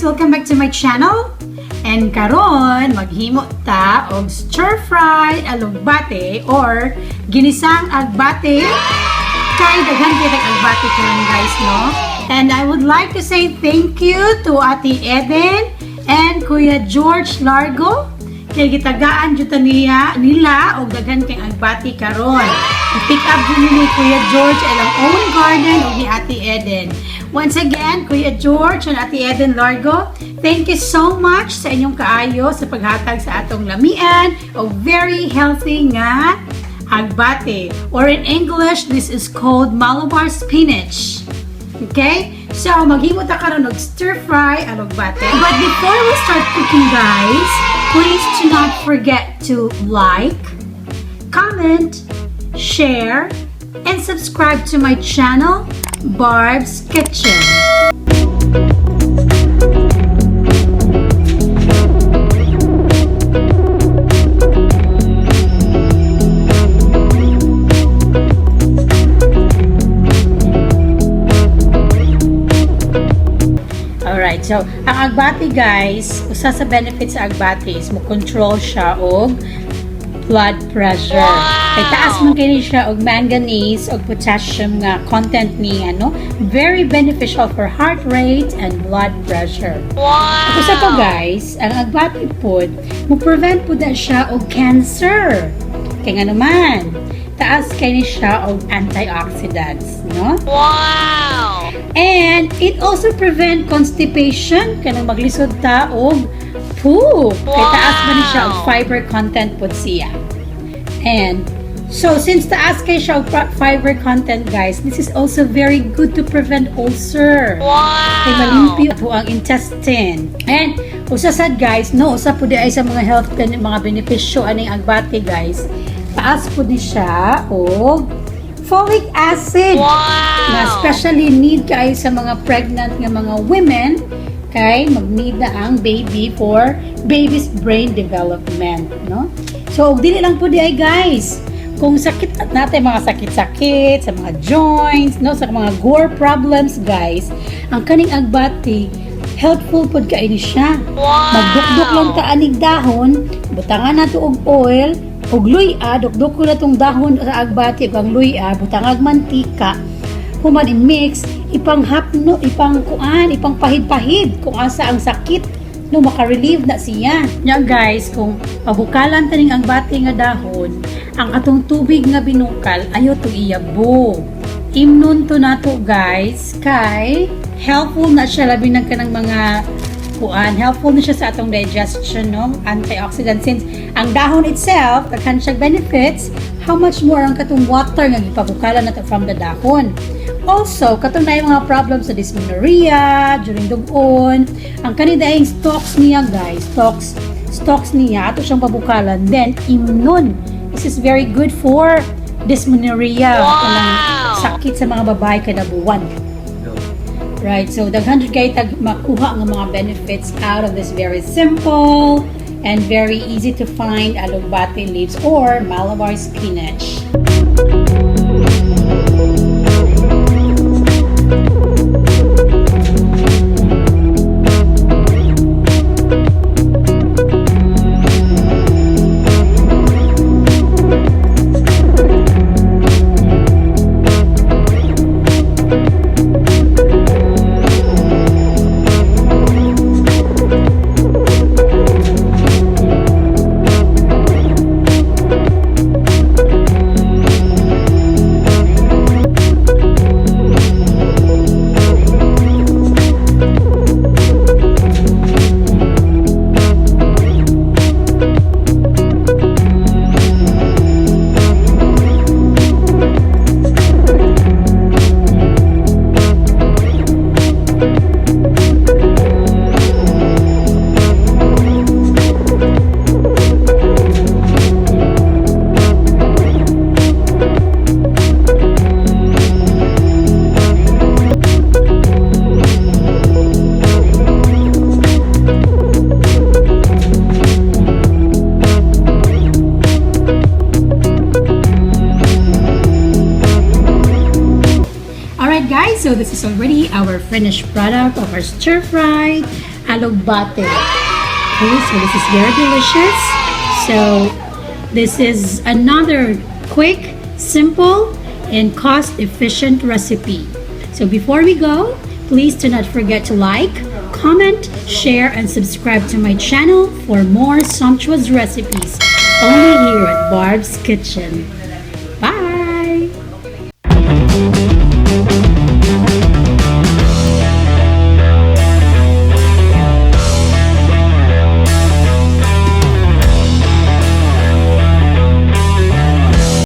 Welcome back to my channel. And karon maghimo ta og stir-fry alugbati or ginisang agbati. Kay daghan kitag agbati karon guys, no? And I would like to say thank you to Ate Eden and Kuya George Largo. Kay gitagaan jud nila og daghan kay agbati karon. I-pick up din ni Kuya George ang own garden og ni Ate Eden. Once again, Kuya George and Ate Eden Largo, thank you so much sa inyong kaayo sa paghatag sa atong lamian o very healthy nga agbati. Or in English, this is called Malabar spinach. Okay? So, maghimo ta karon og stir-fry alugbati. But before we start cooking, guys, please do not forget to like, comment, share, and subscribe to my channel, Barbz Kitchen. Alright, so ang agbati guys, usa sa benefits sa agbati is mo control siya og blood pressure. Wow! Kay taas man kini siya og manganese og potassium nga content ni very beneficial for heart rate and blood pressure. Wow! Usa pa guys, ang agbati pod mo prevent pud siya og cancer. Kay nga naman, taas kini siya og antioxidants, no? Wow! And it also prevent constipation kanang maglisod ta og poop. Wow! Kay taas man siya og fiber content pod siya. And so since taas kay siya og fiber content guys, this is also very good to prevent ulcer. Wow! Kay malimpyo ato ang intestine. And usa sad guys, no, usa pud ay sa mga health mga benepisyo aning agbati guys. Taas pud ni siya og folic acid. Wow! Na especially need kay sa mga pregnant nga mga women kay mag-need na ang baby for baby's brain development, no? So, dili lang po di ay guys. Kung sakit natin mga sakit-sakit sa mga joints, no, sa mga gore problems guys, ang kaning agbati helpful pod kay ni siya. Wow! Magdukdok lang ta anig dahon, butangan nato og oil, og luya, dukdok ko na tong dahon sa agbati ug ang luya, butangag mantika. Human i-mix, ipanghapno, ipang pahid-pahid kung asa ang sakit, no, maka-relieve na siya. Nya guys, kung pabukalan taning ang bati nga dahon, ang atong tubig nga binukal, ayo to iyabo. Immune to nato guys, kay helpful na siya labi ng kanang mga helpful na siya sa atong digestion, no? Antioxidant, since ang dahon itself, daghan siya benefits, how much more ang katong water nga gipabukalan nato from the dahon. Also, katong na yung mga problems sa dysmenorrhea, during dugon, ang kanidaing stalks niya guys, stalks niya, ato siyang pabukalan, then immune. This is very good for dysmenorrhea, kanang sakit sa mga babae kada buwan. Right, so daghan jud kay tag makuha nga mga benefits out of this very simple and very easy to find alugbati leaves or Malabar spinach. So this is already our finished product of our stir-fried Alugbati. Okay, so this is very delicious. So this is another quick, simple, and cost-efficient recipe. So before we go, please do not forget to like, comment, share, and subscribe to my channel for more sumptuous recipes only here at Barbz Kitchen.